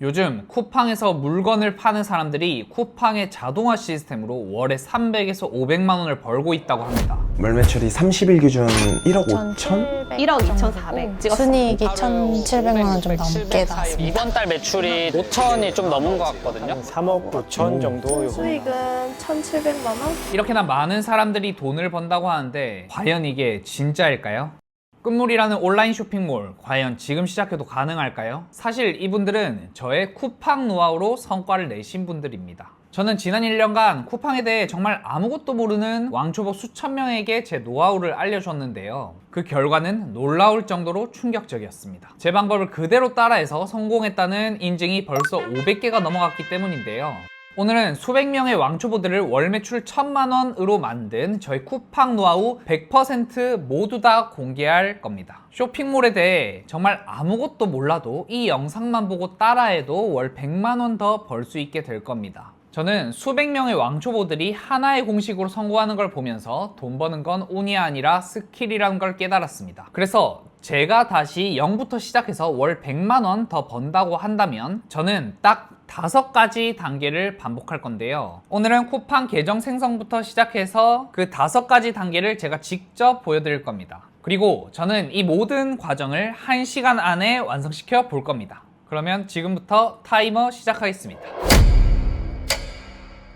요즘 쿠팡에서 물건을 파는 사람들이 쿠팡의 자동화 시스템으로 월에 300에서 500만 원을 벌고 있다고 합니다. 월 매출이 30일 기준 1억 5천? 1억 2,400 찍었어. 순이익이 1,700만 원 좀 넘게 나왔습니다. 이번 달 매출이 5천이 좀 넘은 것 같거든요. 3억 5천 정도. 수익은 1,700만 원? 이렇게나 많은 사람들이 돈을 번다고 하는데 과연 이게 진짜일까요? 끝물이라는 온라인 쇼핑몰, 과연 지금 시작해도 가능할까요? 사실 이분들은 저의 쿠팡 노하우로 성과를 내신 분들입니다. 저는 지난 1년간 쿠팡에 대해 정말 아무것도 모르는 왕초보 수천 명에게 제 노하우를 알려줬는데요. 그 결과는 놀라울 정도로 충격적이었습니다. 제 방법을 그대로 따라해서 성공했다는 인증이 벌써 500개가 넘어갔기 때문인데요. 오늘은 수백 명의 왕초보들을 월 매출 1,000만 원으로 만든 저희 쿠팡 노하우 100% 모두 다 공개할 겁니다. 쇼핑몰에 대해 정말 아무것도 몰라도 이 영상만 보고 따라해도 월 100만 원 더 벌 수 있게 될 겁니다. 저는 수백 명의 왕초보들이 하나의 공식으로 성공하는 걸 보면서 돈 버는 건 운이 아니라 스킬이라는 걸 깨달았습니다. 그래서 제가 다시 0부터 시작해서 월 100만 원 더 번다고 한다면 저는 딱 5가지 단계를 반복할 건데요. 오늘은 쿠팡 계정 생성부터 시작해서 그 5가지 단계를 제가 직접 보여드릴 겁니다. 그리고 저는 이 모든 과정을 1시간 안에 완성시켜 볼 겁니다. 그러면 지금부터 타이머 시작하겠습니다.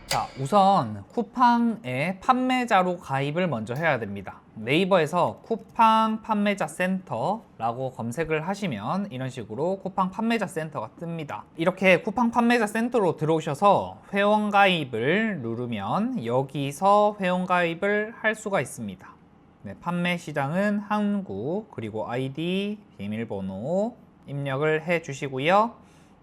자, 우선 쿠팡의 판매자로 가입을 먼저 해야 됩니다. 네이버에서 쿠팡 판매자 센터라고 검색을 하시면 이런 식으로 쿠팡 판매자 센터가 뜹니다. 이렇게 쿠팡 판매자 센터로 들어오셔서 회원 가입을 누르면 여기서 회원 가입을 할 수가 있습니다. 네, 판매 시장은 한국, 그리고 아이디, 비밀번호 입력을 해 주시고요.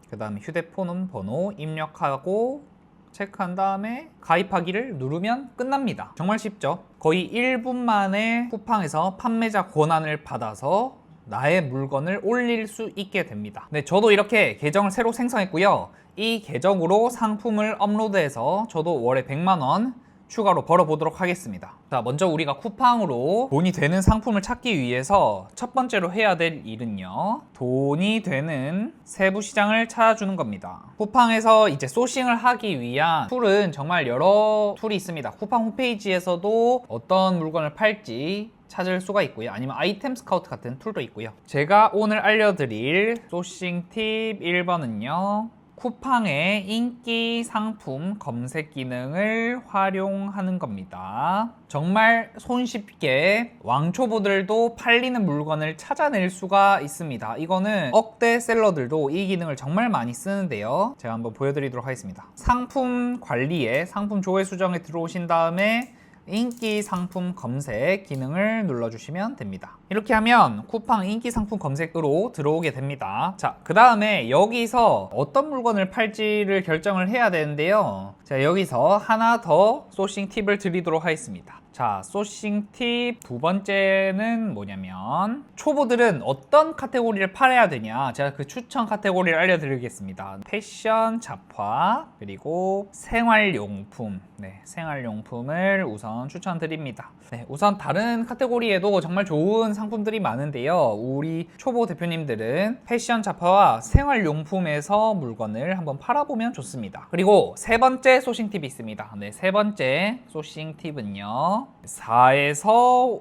그 다음에 휴대폰 번호 입력하고 체크한 다음에 가입하기를 누르면 끝납니다. 정말 쉽죠? 거의 1분 만에 쿠팡에서 판매자 권한을 받아서 나의 물건을 올릴 수 있게 됩니다. 네, 저도 이렇게 계정을 새로 생성했고요. 이 계정으로 상품을 업로드해서 저도 월에 100만 원 추가로 벌어보도록 하겠습니다. 자, 먼저 우리가 쿠팡으로 돈이 되는 상품을 찾기 위해서 첫 번째로 해야 될 일은요, 돈이 되는 세부 시장을 찾아주는 겁니다. 쿠팡에서 이제 소싱을 하기 위한 툴은 정말 여러 툴이 있습니다. 쿠팡 홈페이지에서도 어떤 물건을 팔지 찾을 수가 있고요. 아니면 아이템 스카우트 같은 툴도 있고요. 제가 오늘 알려드릴 소싱 팁 1번은요, 쿠팡의 인기 상품 검색 기능을 활용하는 겁니다. 정말 손쉽게 왕초보들도 팔리는 물건을 찾아낼 수가 있습니다. 이거는 억대 셀러들도 이 기능을 정말 많이 쓰는데요. 제가 한번 보여드리도록 하겠습니다. 상품 관리에 상품 조회 수정에 들어오신 다음에 인기 상품 검색 기능을 눌러주시면 됩니다. 이렇게 하면 쿠팡 인기 상품 검색으로 들어오게 됩니다. 자, 그 다음에 여기서 어떤 물건을 팔지를 결정을 해야 되는데요. 자, 여기서 하나 더 소싱 팁을 드리도록 하겠습니다. 자, 소싱 팁 두 번째는 뭐냐면, 초보들은 어떤 카테고리를 팔아야 되냐, 제가 그 추천 카테고리를 알려드리겠습니다. 패션, 잡화, 그리고 생활용품. 네, 생활용품을 우선 추천드립니다. 네, 우선 다른 카테고리에도 정말 좋은 상품들이 많은데요. 우리 초보 대표님들은 패션, 잡화와 생활용품에서 물건을 한번 팔아보면 좋습니다. 그리고 세 번째 소싱 팁이 있습니다. 네, 세 번째 소싱 팁은요, 4에서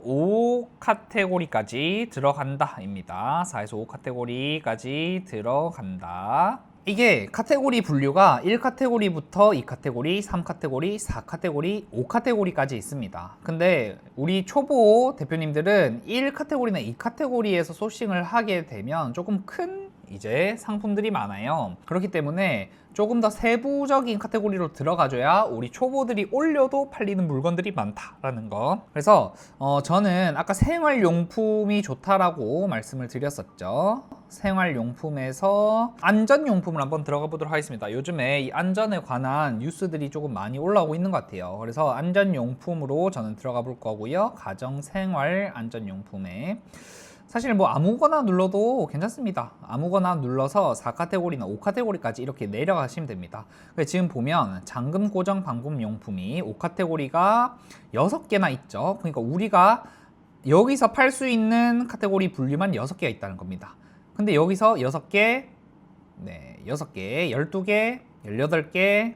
5 카테고리까지 들어간다 입니다. 4에서 5 카테고리까지 들어간다. 이게 카테고리 분류가 1카테고리부터 2카테고리, 3카테고리, 4카테고리, 5카테고리까지 있습니다. 근데 우리 초보 대표님들은 1카테고리나 2카테고리에서 소싱을 하게 되면 조금 큰 이제 상품들이 많아요. 그렇기 때문에 조금 더 세부적인 카테고리로 들어가줘야 우리 초보들이 올려도 팔리는 물건들이 많다라는 거. 그래서 저는 아까 생활용품이 좋다라고 말씀을 드렸었죠. 생활용품에서 안전용품을 한번 들어가 보도록 하겠습니다. 요즘에 이 안전에 관한 뉴스들이 조금 많이 올라오고 있는 것 같아요. 그래서 안전용품으로 저는 들어가 볼 거고요. 가정생활 안전용품에 사실 뭐 아무거나 눌러도 괜찮습니다. 아무거나 눌러서 4카테고리나 5카테고리까지 이렇게 내려가시면 됩니다. 지금 보면 잠금 고정 방범 용품이 5카테고리가 6개나 있죠. 그러니까 우리가 여기서 팔 수 있는 카테고리 분류만 6개가 있다는 겁니다. 근데 여기서 6개 네, 6개, 12개, 18개,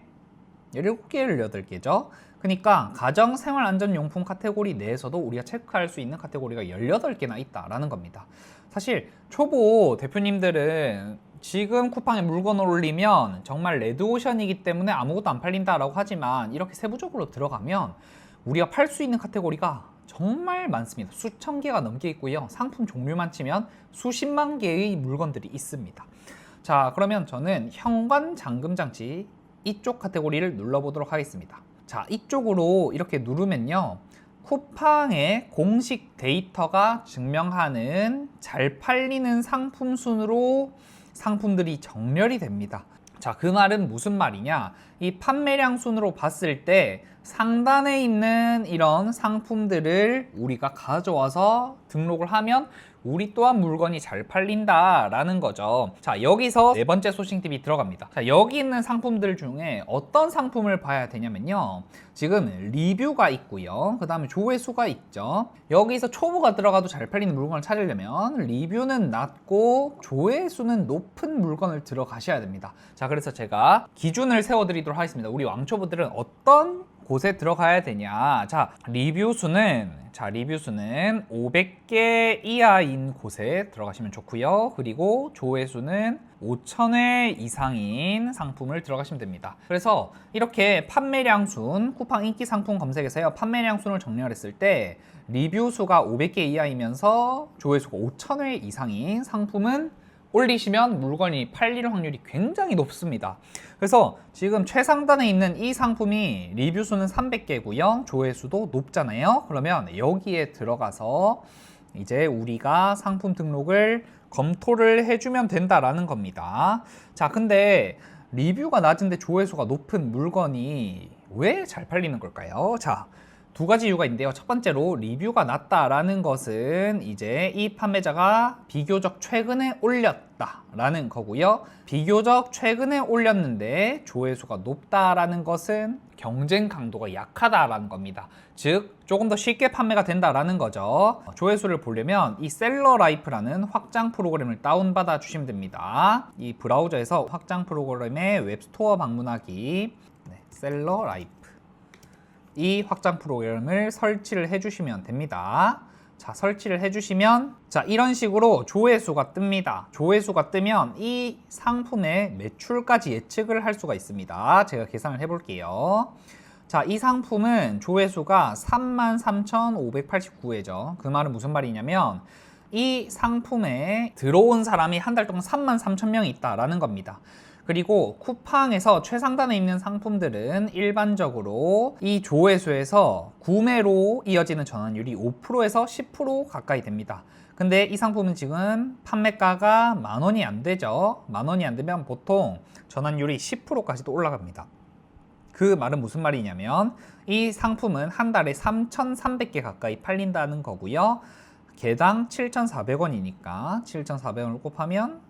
17개, 18개죠. 그러니까 가정생활안전용품 카테고리 내에서도 우리가 체크할 수 있는 카테고리가 18개나 있다라는 겁니다. 사실 초보 대표님들은 지금 쿠팡에 물건을 올리면 정말 레드오션이기 때문에 아무것도 안 팔린다라고 하지만 이렇게 세부적으로 들어가면 우리가 팔 수 있는 카테고리가 정말 많습니다. 수천 개가 넘게 있고요. 상품 종류만 치면 수십만 개의 물건들이 있습니다. 자, 그러면 저는 현관 잠금 장치 이쪽 카테고리를 눌러보도록 하겠습니다. 자, 이쪽으로 이렇게 누르면요, 쿠팡의 공식 데이터가 증명하는 잘 팔리는 상품 순으로 상품들이 정렬이 됩니다. 자, 그 말은 무슨 말이냐, 이 판매량 순으로 봤을 때 상단에 있는 이런 상품들을 우리가 가져와서 등록을 하면 우리 또한 물건이 잘 팔린다라는 거죠. 자, 여기서 네 번째 소싱팁이 들어갑니다. 자, 여기 있는 상품들 중에 어떤 상품을 봐야 되냐면요, 지금 리뷰가 있고요, 그 다음에 조회수가 있죠. 여기서 초보가 들어가도 잘 팔리는 물건을 찾으려면 리뷰는 낮고 조회수는 높은 물건을 들어가셔야 됩니다. 자, 그래서 제가 기준을 세워드리도록 하겠습니다. 우리 왕초보들은 어떤 곳에 들어가야 되냐. 자, 리뷰수는 500개 이하인 곳에 들어가시면 좋고요. 그리고 조회수는 5,000회 이상인 상품을 들어가시면 됩니다. 그래서 이렇게 판매량 순, 쿠팡 인기 상품 검색에서요, 판매량 순을 정렬했을 때 리뷰 수가 500개 이하이면서 조회수가 5,000회 이상인 상품은 올리시면 물건이 팔릴 확률이 굉장히 높습니다. 그래서 지금 최상단에 있는 이 상품이 리뷰 수는 300개고요. 조회수도 높잖아요. 그러면 여기에 들어가서 이제 우리가 상품 등록을 검토를 해주면 된다라는 겁니다. 자, 근데 리뷰가 낮은데 조회수가 높은 물건이 왜 잘 팔리는 걸까요? 자, 두 가지 이유가 있는데요. 첫 번째로 리뷰가 낮다라는 것은 이제 이 판매자가 비교적 최근에 올렸다라는 거고요. 비교적 최근에 올렸는데 조회수가 높다라는 것은 경쟁 강도가 약하다라는 겁니다. 즉, 조금 더 쉽게 판매가 된다라는 거죠. 조회수를 보려면 이 셀러라이프라는 확장 프로그램을 다운받아 주시면 됩니다. 이 브라우저에서 확장 프로그램의 웹스토어 방문하기, 셀러라이프, 이 확장 프로그램을 설치를 해주시면 됩니다. 자, 설치를 해주시면 자, 이런 식으로 조회수가 뜹니다. 조회수가 뜨면 이 상품의 매출까지 예측을 할 수가 있습니다. 제가 계산을 해볼게요. 자, 이 상품은 조회수가 33,589회죠. 그 말은 무슨 말이냐면 이 상품에 들어온 사람이 한 달 동안 33,000명이 있다라는 겁니다. 그리고 쿠팡에서 최상단에 있는 상품들은 일반적으로 이 조회수에서 구매로 이어지는 전환율이 5%에서 10% 가까이 됩니다. 근데 이 상품은 지금 판매가가 10,000원이 안 되죠. 10,000원이 안 되면 보통 전환율이 10%까지도 올라갑니다. 그 말은 무슨 말이냐면 이 상품은 한 달에 3,300개 가까이 팔린다는 거고요. 개당 7,400원이니까 7,400원을 곱하면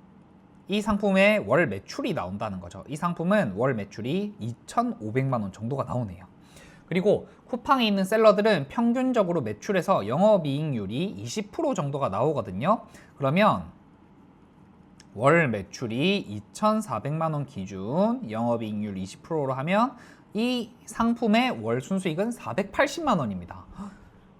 이 상품의 월 매출이 나온다는 거죠. 이 상품은 월 매출이 2,500만 원 정도가 나오네요. 그리고 쿠팡에 있는 셀러들은 평균적으로 매출에서 영업이익률이 20% 정도가 나오거든요. 그러면 월 매출이 2,400만 원 기준 영업이익률 20%로 하면 이 상품의 월 순수익은 480만 원입니다.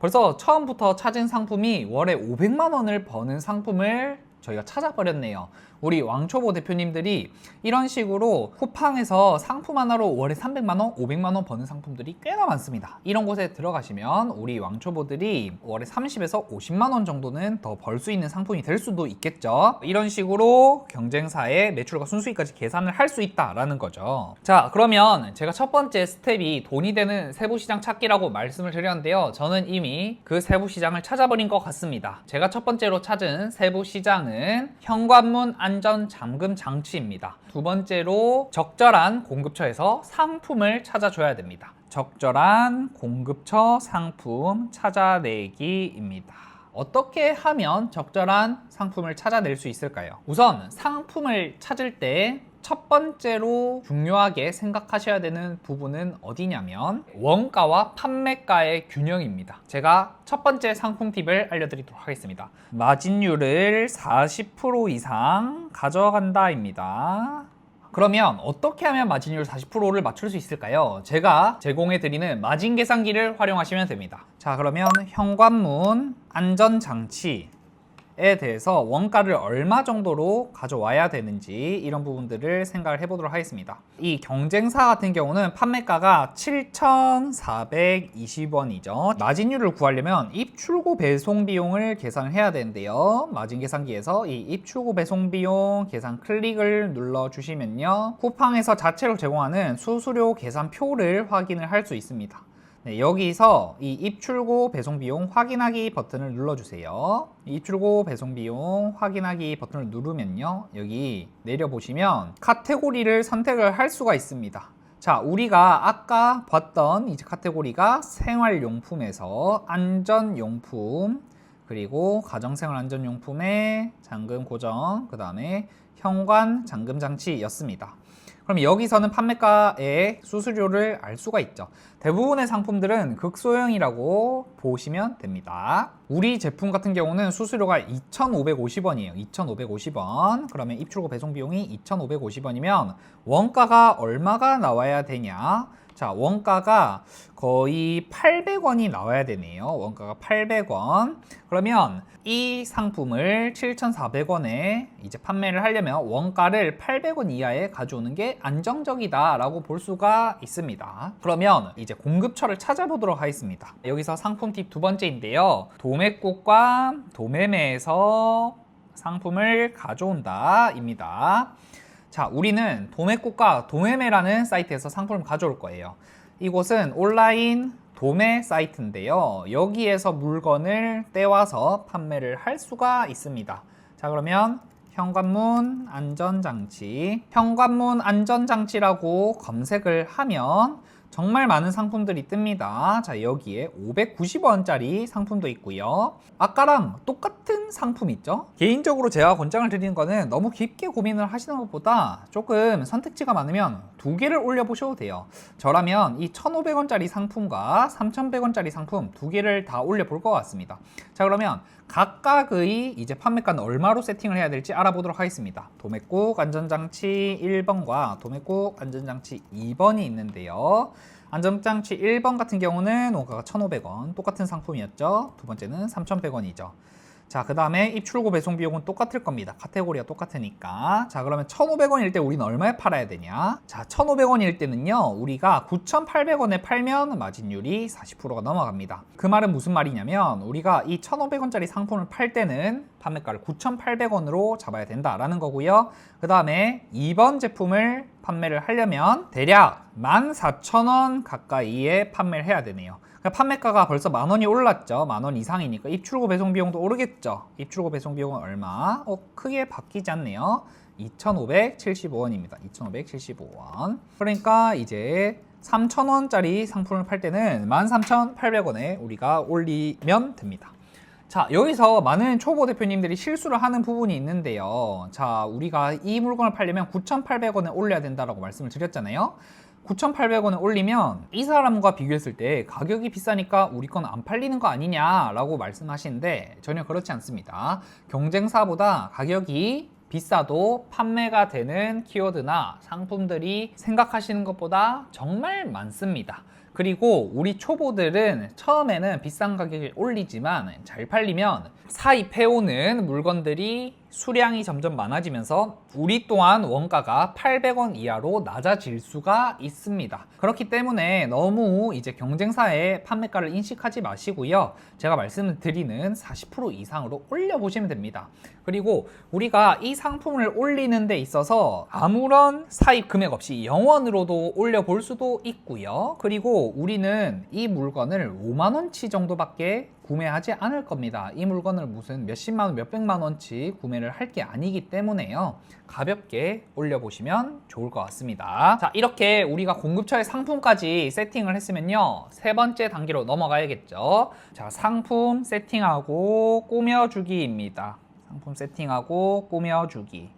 벌써 처음부터 찾은 상품이 월에 500만 원을 버는 상품을 저희가 찾아버렸네요. 우리 왕초보 대표님들이 이런 식으로 쿠팡에서 상품 하나로 월에 300만원, 500만원 버는 상품들이 꽤나 많습니다. 이런 곳에 들어가시면 우리 왕초보들이 월에 30에서 50만원 정도는 더 벌 수 있는 상품이 될 수도 있겠죠. 이런 식으로 경쟁사의 매출과 순수익까지 계산을 할 수 있다라는 거죠. 자, 그러면 제가 첫 번째 스텝이 돈이 되는 세부시장 찾기라고 말씀을 드렸는데요. 저는 이미 그 세부시장을 찾아버린 것 같습니다. 제가 첫 번째로 찾은 세부시장은 현관문 안전 잠금 장치입니다. 두 번째로 적절한 공급처에서 상품을 찾아줘야 됩니다. 적절한 공급처 상품 찾아내기입니다. 어떻게 하면 적절한 상품을 찾아낼 수 있을까요? 우선 상품을 찾을 때 첫 번째로 중요하게 생각하셔야 되는 부분은 어디냐면 원가와 판매가의 균형입니다. 제가 첫 번째 상품 팁을 알려드리도록 하겠습니다. 마진율을 40% 이상 가져간다입니다. 그러면 어떻게 하면 마진율 40%를 맞출 수 있을까요? 제가 제공해드리는 마진 계산기를 활용하시면 됩니다. 자, 그러면 현관문 안전장치에 대해서 원가를 얼마 정도로 가져와야 되는지 이런 부분들을 생각을 해보도록 하겠습니다. 이 경쟁사 같은 경우는 판매가가 7,420원이죠. 마진율을 구하려면 입출고 배송 비용을 계산을 해야 되는데요. 마진 계산기에서 이 입출고 배송 비용 계산 클릭을 눌러주시면요. 쿠팡에서 자체로 제공하는 수수료 계산표를 확인을 할 수 있습니다. 네, 여기서 이 입출고 배송비용 확인하기 버튼을 눌러주세요. 입출고 배송비용 확인하기 버튼을 누르면요. 여기 내려보시면 카테고리를 선택을 할 수가 있습니다. 자, 우리가 아까 봤던 이제 카테고리가 생활용품에서 안전용품, 그리고 가정생활 안전용품의 잠금 고정, 그 다음에 현관 잠금 장치였습니다. 그럼 여기서는 판매가의 수수료를 알 수가 있죠. 대부분의 상품들은 극소형이라고 보시면 됩니다. 우리 제품 같은 경우는 수수료가 2,550원이에요. 2,550원. 그러면 입출고 배송 비용이 2,550원이면 원가가 얼마가 나와야 되냐? 자, 원가가 거의 800원이 나와야 되네요. 원가가 800원. 그러면 이 상품을 7,400원에 이제 판매를 하려면 원가를 800원 이하에 가져오는 게 안정적이다라고 볼 수가 있습니다. 그러면 이제 공급처를 찾아보도록 하겠습니다. 여기서 상품 팁 두 번째인데요. 도매국과 도매매에서 상품을 가져온다입니다. 자, 우리는 도매국과 도매매라는 사이트에서 상품을 가져올 거예요. 이곳은 온라인 도매 사이트인데요. 여기에서 물건을 떼와서 판매를 할 수가 있습니다. 자, 그러면 현관문 안전장치, 현관문 안전장치라고 검색을 하면 정말 많은 상품들이 뜹니다. 자, 여기에 590원짜리 상품도 있고요. 아까랑 똑같은 상품 있죠? 개인적으로 제가 권장을 드리는 거는 너무 깊게 고민을 하시는 것보다 조금 선택지가 많으면 두 개를 올려보셔도 돼요. 저라면 이 1,500원짜리 상품과 3,100원짜리 상품 두 개를 다 올려볼 것 같습니다. 자, 그러면 각각의 이제 판매가는 얼마로 세팅을 해야 될지 알아보도록 하겠습니다. 도매국 안전장치 1번과 도매국 안전장치 2번이 있는데요. 안전장치 1번 같은 경우는 원가가 1,500원, 똑같은 상품이었죠. 두 번째는 3,100원이죠. 자, 그 다음에 입출고 배송 비용은 똑같을 겁니다. 카테고리가 똑같으니까. 자, 그러면 1,500원일 때 우리는 얼마에 팔아야 되냐? 자, 1,500원일 때는요, 우리가 9,800원에 팔면 마진율이 40%가 넘어갑니다. 그 말은 무슨 말이냐면 우리가 이 1,500원짜리 상품을 팔 때는 판매가를 9,800원으로 잡아야 된다라는 거고요. 그 다음에 2번 제품을 판매를 하려면 대략 14,000원 가까이에 판매를 해야 되네요. 판매가가 벌써 10,000원이 올랐죠. 10,000원 이상이니까 입출고 배송 비용도 오르겠죠. 입출고 배송 비용은 얼마? 크게 바뀌지 않네요. 2,575원입니다. 2,575원. 그러니까 이제 3,000원짜리 상품을 팔 때는 13,800원에 우리가 올리면 됩니다. 자, 여기서 많은 초보 대표님들이 실수를 하는 부분이 있는데요. 자, 우리가 이 물건을 팔려면 9,800원에 올려야 된다라고 말씀을 드렸잖아요. 9,800원에 올리면 이 사람과 비교했을 때 가격이 비싸니까 우리 건 안 팔리는 거 아니냐라고 말씀하시는데 전혀 그렇지 않습니다. 경쟁사보다 가격이 비싸도 판매가 되는 키워드나 상품들이 생각하시는 것보다 정말 많습니다. 그리고 우리 초보들은 처음에는 비싼 가격을 올리지만 잘 팔리면 사입해오는 물건들이 수량이 점점 많아지면서 우리 또한 원가가 800원 이하로 낮아질 수가 있습니다. 그렇기 때문에 너무 이제 경쟁사의 판매가를 인식하지 마시고요. 제가 말씀드리는 40% 이상으로 올려보시면 됩니다. 그리고 우리가 이 상품을 올리는 데 있어서 아무런 사입 금액 없이 0원으로도 올려볼 수도 있고요. 그리고 우리는 이 물건을 5만원치 정도밖에 구매하지 않을 겁니다. 이 물건을 무슨 몇십만원, 몇백만원치 구매를 할 게 아니기 때문에요. 가볍게 올려보시면 좋을 것 같습니다. 자, 이렇게 우리가 공급처의 상품까지 세팅을 했으면요. 세 번째 단계로 넘어가야겠죠. 자, 상품 세팅하고 꾸며주기입니다. 상품 세팅하고 꾸며주기.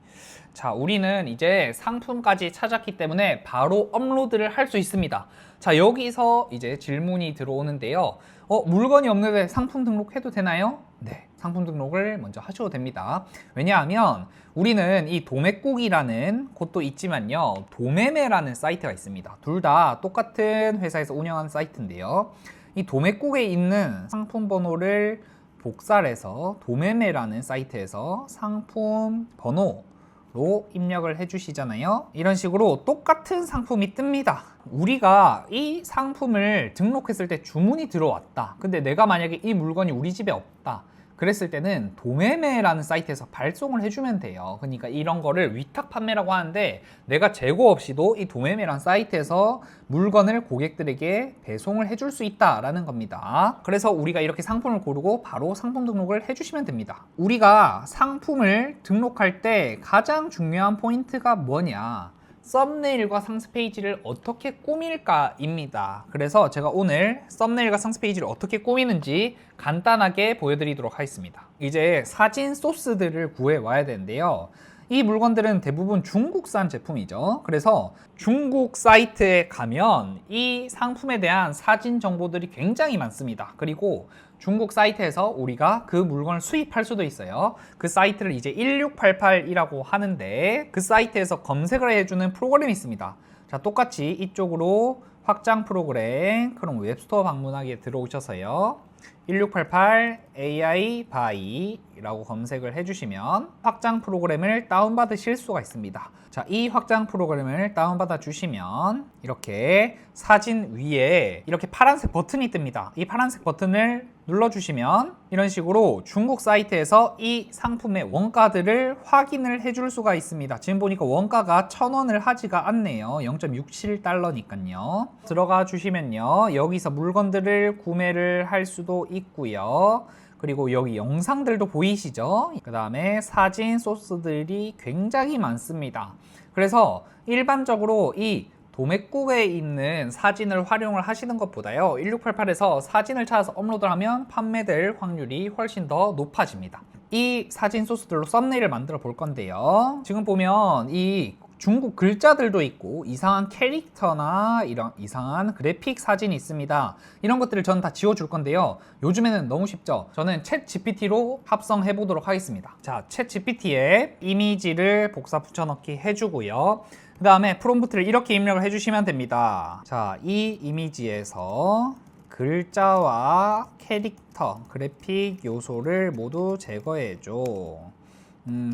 자, 우리는 이제 상품까지 찾았기 때문에 바로 업로드를 할 수 있습니다. 자, 여기서 이제 질문이 들어오는데요. 물건이 없는데 상품 등록해도 되나요? 네, 상품 등록을 먼저 하셔도 됩니다. 왜냐하면 우리는 이 도매국이라는 곳도 있지만요, 도매매라는 사이트가 있습니다. 둘 다 똑같은 회사에서 운영하는 사이트인데요. 이 도매국에 있는 상품 번호를 복사를 해서 도매매라는 사이트에서 상품 번호로 입력을 해주시잖아요. 이런 식으로 똑같은 상품이 뜹니다. 우리가 이 상품을 등록했을 때 주문이 들어왔다. 근데 내가 만약에 이 물건이 우리 집에 없다. 그랬을 때는 도매매라는 사이트에서 발송을 해주면 돼요. 그러니까 이런 거를 위탁 판매라고 하는데, 내가 재고 없이도 이 도매매라는 사이트에서 물건을 고객들에게 배송을 해줄 수 있다라는 겁니다. 그래서 우리가 이렇게 상품을 고르고 바로 상품 등록을 해주시면 됩니다. 우리가 상품을 등록할 때 가장 중요한 포인트가 뭐냐? 썸네일과 상세 페이지를 어떻게 꾸밀까입니다. 그래서 제가 오늘 썸네일과 상세 페이지를 어떻게 꾸미는지 간단하게 보여드리도록 하겠습니다. 이제 사진 소스들을 구해 와야 되는데요. 이 물건들은 대부분 중국산 제품이죠. 그래서 중국 사이트에 가면 이 상품에 대한 사진 정보들이 굉장히 많습니다. 그리고 중국 사이트에서 우리가 그 물건을 수입할 수도 있어요. 그 사이트를 이제 1688이라고 하는데, 그 사이트에서 검색을 해주는 프로그램이 있습니다. 자, 똑같이 이쪽으로 확장 프로그램 크롬 웹스토어 방문하기에 들어오셔서요, 1688 AI BUY라고 검색을 해주시면 확장 프로그램을 다운받으실 수가 있습니다. 자, 이 확장 프로그램을 다운받아 주시면 이렇게 사진 위에 이렇게 파란색 버튼이 뜹니다. 이 파란색 버튼을 눌러주시면 이런 식으로 중국 사이트에서 이 상품의 원가들을 확인을 해줄 수가 있습니다. 지금 보니까 원가가 1,000원을 하지가 않네요. 0.67달러니까요. 들어가 주시면요, 여기서 물건들을 구매를 할 수도 있고요. 그리고 여기 영상들도 보이시죠? 그 다음에 사진 소스들이 굉장히 많습니다. 그래서 일반적으로 이 도매국에 있는 사진을 활용을 하시는 것보다요, 1688에서 사진을 찾아서 업로드를 하면 판매될 확률이 훨씬 더 높아집니다. 이 사진 소스들로 썸네일을 만들어 볼 건데요, 지금 보면 이 중국 글자들도 있고 이상한 캐릭터나 이런 이상한 그래픽 사진이 있습니다. 이런 것들을 저는 다 지워줄 건데요, 요즘에는 너무 쉽죠. 저는 챗 GPT로 합성해 보도록 하겠습니다. 자, 챗 GPT에 이미지를 복사 붙여넣기 해주고요, 그 다음에 프롬프트를 이렇게 입력을 해주시면 됩니다. 자, 이 이미지에서 글자와 캐릭터, 그래픽 요소를 모두 제거해줘.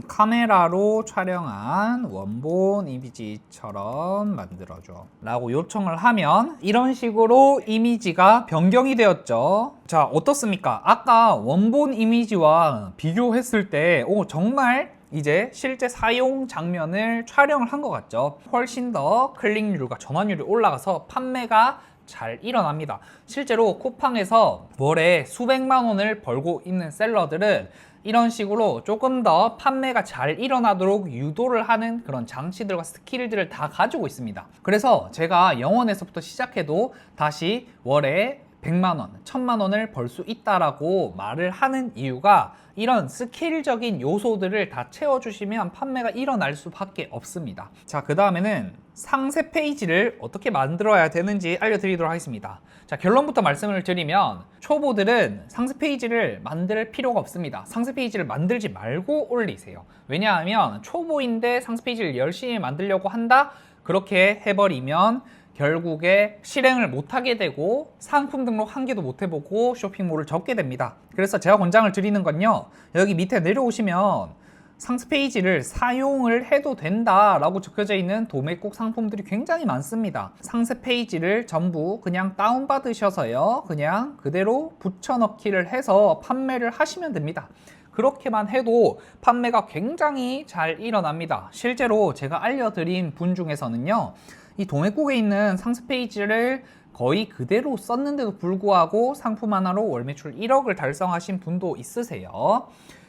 카메라로 촬영한 원본 이미지처럼 만들어줘 라고 요청을 하면 이런 식으로 이미지가 변경이 되었죠. 자, 어떻습니까? 아까 원본 이미지와 비교했을 때 정말 이제 실제 사용 장면을 촬영을 한 것 같죠. 훨씬 더 클릭률과 전환율이 올라가서 판매가 잘 일어납니다. 실제로 쿠팡에서 월에 수백만 원을 벌고 있는 셀러들은 이런 식으로 조금 더 판매가 잘 일어나도록 유도를 하는 그런 장치들과 스킬들을 다 가지고 있습니다. 그래서 제가 0원에서부터 시작해도 다시 월에 100만 원, 1000만 원을 벌 수 있다라고 말을 하는 이유가 이런 스킬적인 요소들을 다 채워주시면 판매가 일어날 수밖에 없습니다. 자, 그 다음에는 상세 페이지를 어떻게 만들어야 되는지 알려드리도록 하겠습니다. 자, 결론부터 말씀을 드리면 초보들은 상세 페이지를 만들 필요가 없습니다. 상세 페이지를 만들지 말고 올리세요. 왜냐하면 초보인데 상세 페이지를 열심히 만들려고 한다? 그렇게 해버리면 결국에 실행을 못하게 되고 상품 등록 한 개도 못 해보고 쇼핑몰을 접게 됩니다. 그래서 제가 권장을 드리는 건요, 여기 밑에 내려오시면 상세 페이지를 사용을 해도 된다라고 적혀져 있는 도매국 상품들이 굉장히 많습니다. 상세 페이지를 전부 그냥 다운받으셔서요, 그냥 그대로 붙여넣기를 해서 판매를 하시면 됩니다. 그렇게만 해도 판매가 굉장히 잘 일어납니다. 실제로 제가 알려드린 분 중에서는요, 이 도매국에 있는 상세 페이지를 거의 그대로 썼는데도 불구하고 상품 하나로 월 매출 1억을 달성하신 분도 있으세요.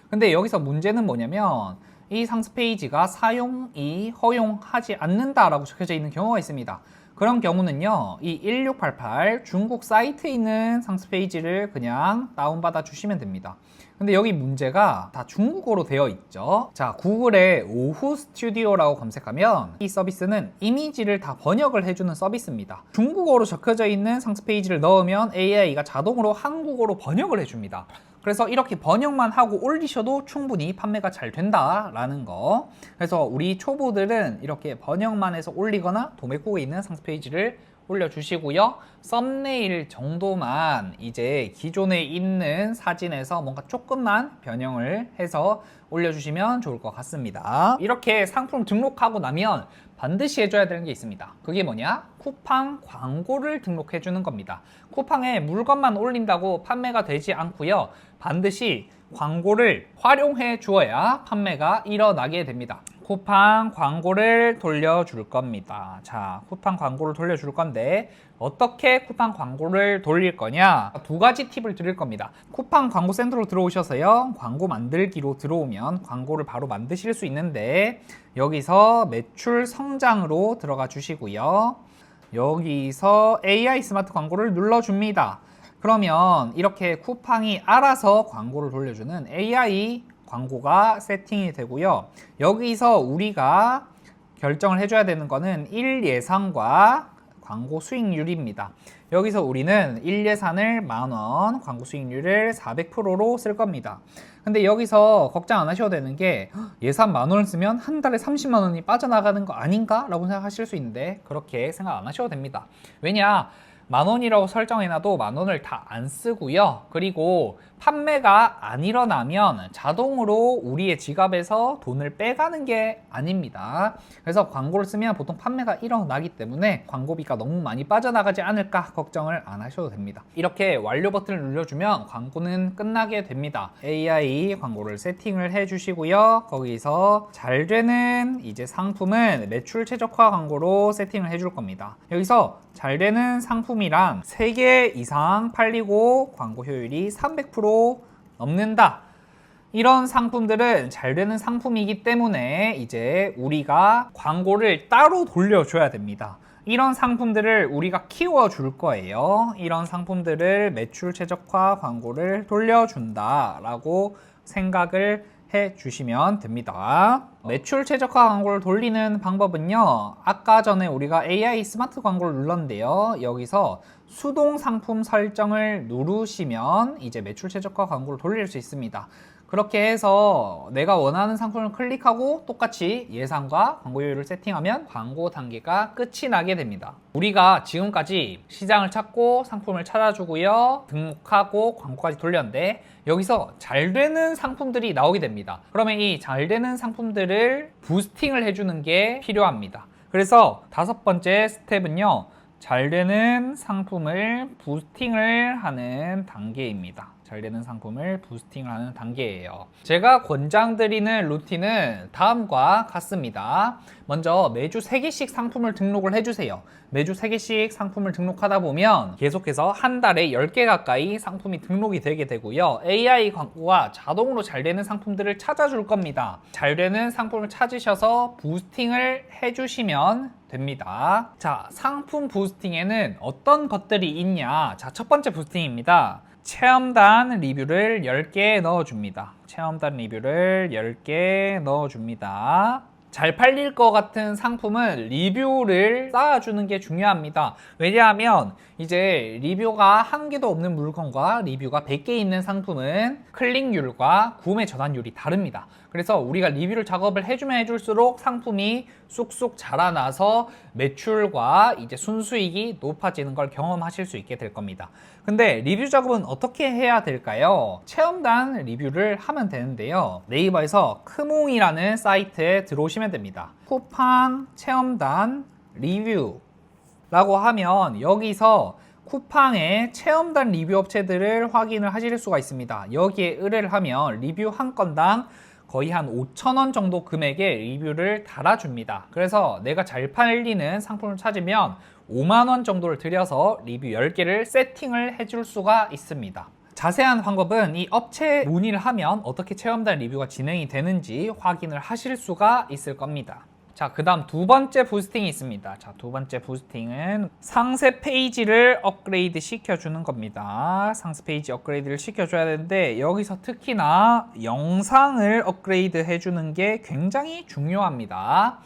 근데 여기서 문제는 뭐냐면 이 상세 페이지가 사용이 허용하지 않는다라고 적혀져 있는 경우가 있습니다. 그런 경우는요, 이 1688 중국 사이트에 있는 상세 페이지를 그냥 다운받아 주시면 됩니다. 근데 여기 문제가 다 중국어로 되어 있죠. 자, 구글에 오후 스튜디오라고 검색하면 이 서비스는 이미지를 다 번역을 해주는 서비스입니다. 중국어로 적혀져 있는 상세 페이지를 넣으면 AI가 자동으로 한국어로 번역을 해줍니다. 그래서 이렇게 번역만 하고 올리셔도 충분히 판매가 잘 된다라는 거. 그래서 우리 초보들은 이렇게 번역만 해서 올리거나 도매국에 있는 상세 페이지를 올려주시고요. 썸네일 정도만 이제 기존에 있는 사진에서 뭔가 조금만 변형을 해서 올려주시면 좋을 것 같습니다. 이렇게 상품 등록하고 나면 반드시 해줘야 되는 게 있습니다. 그게 뭐냐? 쿠팡 광고를 등록해 주는 겁니다. 쿠팡에 물건만 올린다고 판매가 되지 않고요. 반드시 광고를 활용해 주어야 판매가 일어나게 됩니다. 쿠팡 광고를 돌려줄 겁니다. 자, 쿠팡 광고를 돌려줄 건데 어떻게 쿠팡 광고를 돌릴 거냐? 두 가지 팁을 드릴 겁니다. 쿠팡 광고 센터로 들어오셔서요, 광고 만들기로 들어오면 광고를 바로 만드실 수 있는데 여기서 매출 성장으로 들어가 주시고요. 여기서 AI 스마트 광고를 눌러줍니다. 그러면 이렇게 쿠팡이 알아서 광고를 돌려주는 AI 광고가 세팅이 되고요. 여기서 우리가 결정을 해줘야 되는 거는 1예산과 광고 수익률입니다. 여기서 우리는 1예산을 10,000원, 광고 수익률을 400%로 쓸 겁니다. 근데 여기서 걱정 안 하셔도 되는 게 예산 10,000원을 쓰면 한 달에 30만 원이 빠져나가는 거 아닌가? 라고 생각하실 수 있는데 그렇게 생각 안 하셔도 됩니다. 왜냐? 10,000원이라고 설정해놔도 10,000원을 다 안 쓰고요. 그리고 판매가 안 일어나면 자동으로 우리의 지갑에서 돈을 빼가는 게 아닙니다. 그래서 광고를 쓰면 보통 판매가 일어나기 때문에 광고비가 너무 많이 빠져나가지 않을까 걱정을 안 하셔도 됩니다. 이렇게 완료 버튼을 눌러주면 광고는 끝나게 됩니다. AI 광고를 세팅을 해주시고요. 거기서 잘 되는 이제 상품은 매출 최적화 광고로 세팅을 해줄 겁니다. 여기서 잘 되는 상품이란 3개 이상 팔리고 광고 효율이 300% 넘는다. 이런 상품들은 잘 되는 상품이기 때문에 이제 우리가 광고를 따로 돌려줘야 됩니다. 이런 상품들을 우리가 키워줄 거예요. 이런 상품들을 매출 최적화 광고를 돌려준다 라고 생각을 해주시면 됩니다. 매출 최적화 광고를 돌리는 방법은요, 아까 전에 우리가 AI 스마트 광고를 눌렀는데요, 여기서 수동 상품 설정을 누르시면 이제 매출 최적화 광고를 돌릴 수 있습니다. 그렇게 해서 내가 원하는 상품을 클릭하고 똑같이 예산과 광고 효율을 세팅하면 광고 단계가 끝이 나게 됩니다. 우리가 지금까지 시장을 찾고 상품을 찾아주고요, 등록하고 광고까지 돌렸는데 여기서 잘 되는 상품들이 나오게 됩니다. 그러면 이 잘 되는 상품들을 부스팅을 해주는 게 필요합니다. 그래서 5번째 스텝은요, 잘 되는 상품을 부스팅을 하는 단계입니다. 잘 되는 상품을 부스팅을 하는 단계예요. 제가 권장드리는 루틴은 다음과 같습니다. 먼저 매주 3개씩 상품을 등록을 해주세요. 매주 3개씩 상품을 등록하다 보면 계속해서 한 달에 10개 가까이 상품이 등록이 되게 되고요. AI 광고가 자동으로 잘 되는 상품들을 찾아줄 겁니다. 잘 되는 상품을 찾으셔서 부스팅을 해주시면 됩니다. 자, 상품 부스팅에는 어떤 것들이 있냐? 자, 첫 번째 부스팅입니다. 체험단 리뷰를 10개 넣어줍니다. 체험단 리뷰를 10개 넣어줍니다. 잘 팔릴 것 같은 상품은 리뷰를 쌓아주는 게 중요합니다. 왜냐하면 이제 리뷰가 한 개도 없는 물건과 리뷰가 100개 있는 상품은 클릭률과 구매 전환율이 다릅니다. 그래서 우리가 리뷰를 작업을 해주면 해줄수록 상품이 쑥쑥 자라나서 매출과 이제 순수익이 높아지는 걸 경험하실 수 있게 될 겁니다. 근데 리뷰 작업은 어떻게 해야 될까요? 체험단 리뷰를 하면 되는데요. 네이버에서 크몽이라는 사이트에 들어오시면 됩니다. 쿠팡 체험단 리뷰 라고 하면 여기서 쿠팡의 체험단 리뷰 업체들을 확인을 하실 수가 있습니다. 여기에 의뢰를 하면 리뷰 한 건당 거의 한 5,000원 정도 금액의 리뷰를 달아줍니다. 그래서 내가 잘 팔리는 상품을 찾으면 5만 원 정도를 들여서 리뷰 10개를 세팅을 해줄 수가 있습니다. 자세한 방법은 이 업체 문의를 하면 어떻게 체험단 리뷰가 진행이 되는지 확인을 하실 수가 있을 겁니다. 자, 그 다음 두 번째 부스팅이 있습니다. 자, 두 번째 부스팅은 상세 페이지를 업그레이드 시켜주는 겁니다. 상세 페이지 업그레이드를 시켜줘야 되는데 여기서 특히나 영상을 업그레이드 해주는 게 굉장히 중요합니다.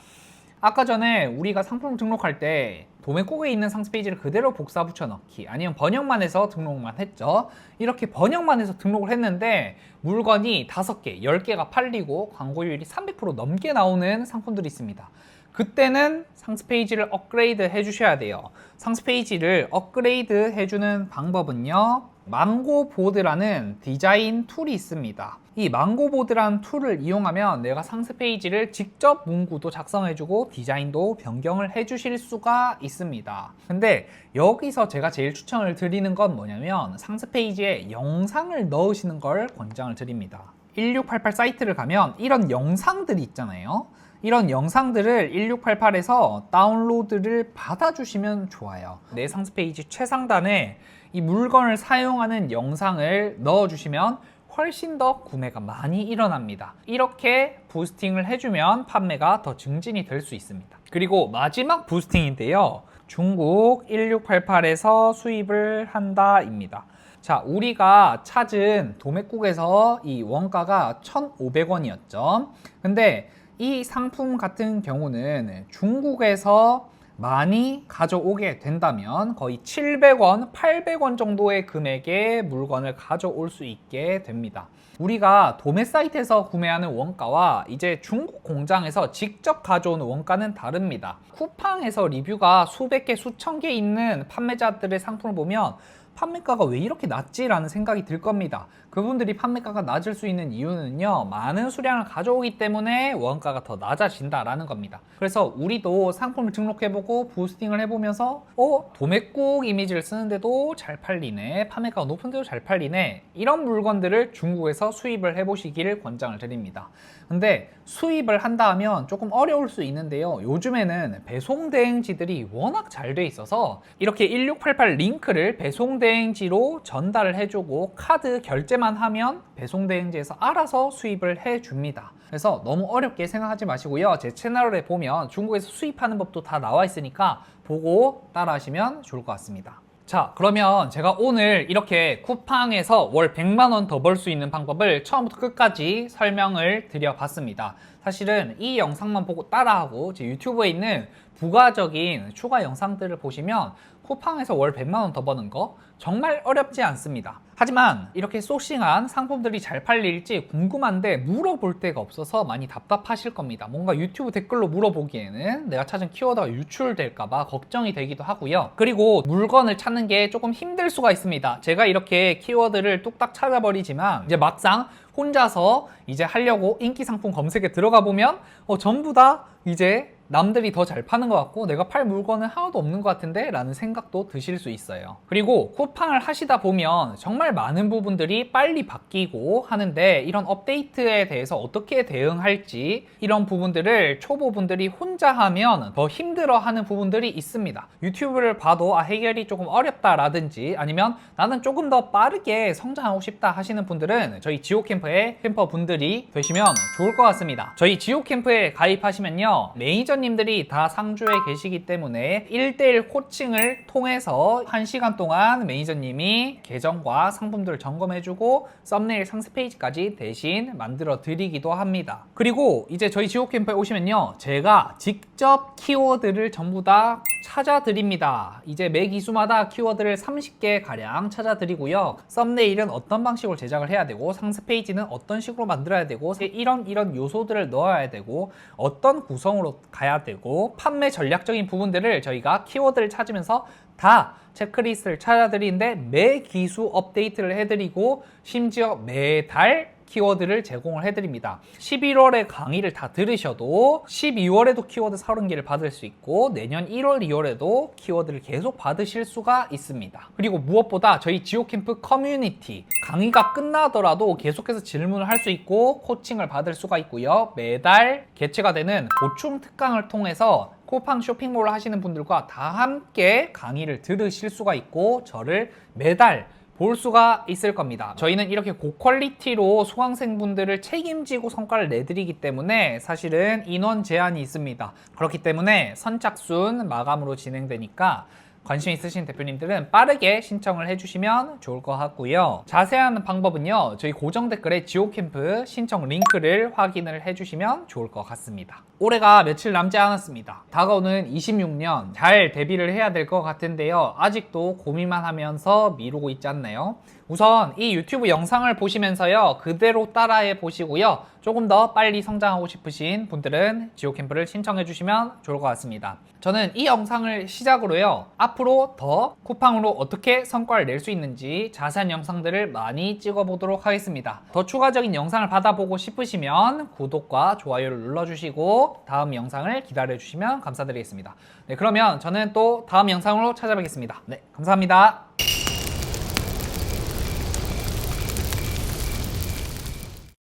아까 전에 우리가 상품 등록할 때 도매국에 있는 상세 페이지를 그대로 복사 붙여넣기, 아니면 번역만 해서 등록만 했죠. 이렇게 번역만 해서 등록을 했는데 물건이 5개, 10개가 팔리고 광고율이 300% 넘게 나오는 상품들이 있습니다. 그때는 상세 페이지를 업그레이드 해주셔야 돼요. 상세 페이지를 업그레이드 해주는 방법은요, 망고보드라는 디자인 툴이 있습니다. 이 망고보드라는 툴을 이용하면 내가 상세 페이지를 직접 문구도 작성해주고 디자인도 변경을 해주실 수가 있습니다. 근데 여기서 제가 제일 추천을 드리는 건 뭐냐면 상세 페이지에 영상을 넣으시는 걸 권장을 드립니다. 1688 사이트를 가면 이런 영상들이 있잖아요. 이런 영상들을 1688에서 다운로드를 받아주시면 좋아요. 내 상세 페이지 최상단에 이 물건을 사용하는 영상을 넣어주시면 훨씬 더 구매가 많이 일어납니다. 이렇게 부스팅을 해주면 판매가 더 증진이 될 수 있습니다. 그리고 마지막 부스팅인데요, 중국 1688에서 수입을 한다입니다. 자, 우리가 찾은 도매국에서 이 원가가 1,500원이었죠. 근데 이 상품 같은 경우는 중국에서 많이 가져오게 된다면 거의 700원, 800원 정도의 금액의 물건을 가져올 수 있게 됩니다. 우리가 도매 사이트에서 구매하는 원가와 이제 중국 공장에서 직접 가져오는 원가는 다릅니다. 쿠팡에서 리뷰가 수백 개, 수천 개 있는 판매자들의 상품을 보면 판매가가 왜 이렇게 낮지라는 생각이 들 겁니다. 그분들이 판매가가 낮을 수 있는 이유는요, 많은 수량을 가져오기 때문에 원가가 더 낮아진다라는 겁니다. 그래서 우리도 상품을 등록해보고 부스팅을 해보면서 도매국 이미지를 쓰는데도 잘 팔리네, 판매가가 높은데도 잘 팔리네, 이런 물건들을 중국에서 수입을 해보시기를 권장을 드립니다. 근데 수입을 한다 하면 조금 어려울 수 있는데요, 요즘에는 배송 대행지들이 워낙 잘 돼 있어서 이렇게 1688 링크를 배송 대행지로 전달을 해주고 카드 결제만 하면 배송 대행지에서 알아서 수입을 해줍니다. 그래서 너무 어렵게 생각하지 마시고요, 제 채널에 보면 중국에서 수입하는 법도 다 나와 있으니까 보고 따라 하시면 좋을 것 같습니다. 자, 그러면 제가 오늘 이렇게 쿠팡에서 월 100만원 더 벌 수 있는 방법을 처음부터 끝까지 설명을 드려봤습니다. 사실은 이 영상만 보고 따라하고 제 유튜브에 있는 부가적인 추가 영상들을 보시면 쿠팡에서 월 100만원 더 버는 거 정말 어렵지 않습니다. 하지만 이렇게 소싱한 상품들이 잘 팔릴지 궁금한데 물어볼 데가 없어서 많이 답답하실 겁니다. 뭔가 유튜브 댓글로 물어보기에는 내가 찾은 키워드가 유출될까봐 걱정이 되기도 하고요. 그리고 물건을 찾는 게 조금 힘들 수가 있습니다. 제가 이렇게 키워드를 뚝딱 찾아버리지만 이제 막상 혼자서 이제 하려고 인기 상품 검색에 들어가 보면 전부 다 이제 남들이 더 잘 파는 것 같고 내가 팔 물건은 하나도 없는 것 같은데 라는 생각도 드실 수 있어요. 그리고 쿠팡을 하시다 보면 정말 많은 부분들이 빨리 바뀌고 하는데 이런 업데이트에 대해서 어떻게 대응할지 이런 부분들을 초보분들이 혼자 하면 더 힘들어하는 부분들이 있습니다. 유튜브를 봐도 해결이 조금 어렵다라든지 아니면 나는 조금 더 빠르게 성장하고 싶다 하시는 분들은 저희 지오캠프의 캠퍼분들이 되시면 좋을 것 같습니다. 저희 지오캠프에 가입하시면요, 매니저님들이 다 상주에 계시기 때문에 1대1 코칭을 통해서 1시간 동안 매니저님이 계정과 상품들을 점검해주고 썸네일 상세 페이지까지 대신 만들어 드리기도 합니다. 그리고 이제 저희 지오캠프에 오시면요, 제가 직접 키워드를 전부 다 찾아드립니다. 이제 매 기수마다 키워드를 30개 가량 찾아드리고요, 썸네일은 어떤 방식으로 제작을 해야 되고 상세 페이지는 어떤 식으로 만들어야 되고 이런 요소들을 넣어야 되고 어떤 구성으로 가야 되고 판매 전략적인 부분들을 저희가 키워드를 찾으면서 다 체크리스트를 찾아드리는데 매 기수 업데이트를 해드리고 심지어 매달 키워드를 제공을 해드립니다. 11월에 강의를 다 들으셔도 12월에도 키워드 30개를 받을 수 있고 내년 1월, 2월에도 키워드를 계속 받으실 수가 있습니다. 그리고 무엇보다 저희 지오캠프 커뮤니티 강의가 끝나더라도 계속해서 질문을 할 수 있고 코칭을 받을 수가 있고요, 매달 개최가 되는 보충 특강을 통해서 쿠팡 쇼핑몰을 하시는 분들과 다 함께 강의를 들으실 수가 있고 저를 매달 볼 수가 있을 겁니다. 저희는 이렇게 고퀄리티로 수강생분들을 책임지고 성과를 내드리기 때문에 사실은 인원 제한이 있습니다. 그렇기 때문에 선착순 마감으로 진행되니까 관심 있으신 대표님들은 빠르게 신청을 해주시면 좋을 것 같고요. 자세한 방법은요, 저희 고정 댓글에 지오캠프 신청 링크를 확인을 해주시면 좋을 것 같습니다. 올해가 며칠 남지 않았습니다. 다가오는 26년 잘 대비를 해야 될 것 같은데요. 아직도 고민만 하면서 미루고 있지 않나요? 우선 이 유튜브 영상을 보시면서요, 그대로 따라해 보시고요. 조금 더 빨리 성장하고 싶으신 분들은 지오캠프를 신청해 주시면 좋을 것 같습니다. 저는 이 영상을 시작으로요, 앞으로 더 쿠팡으로 어떻게 성과를 낼 수 있는지 자세한 영상들을 많이 찍어 보도록 하겠습니다. 더 추가적인 영상을 받아보고 싶으시면 구독과 좋아요를 눌러주시고 다음 영상을 기다려 주시면 감사드리겠습니다. 네, 그러면 저는 또 다음 영상으로 찾아뵙겠습니다. 네, 감사합니다.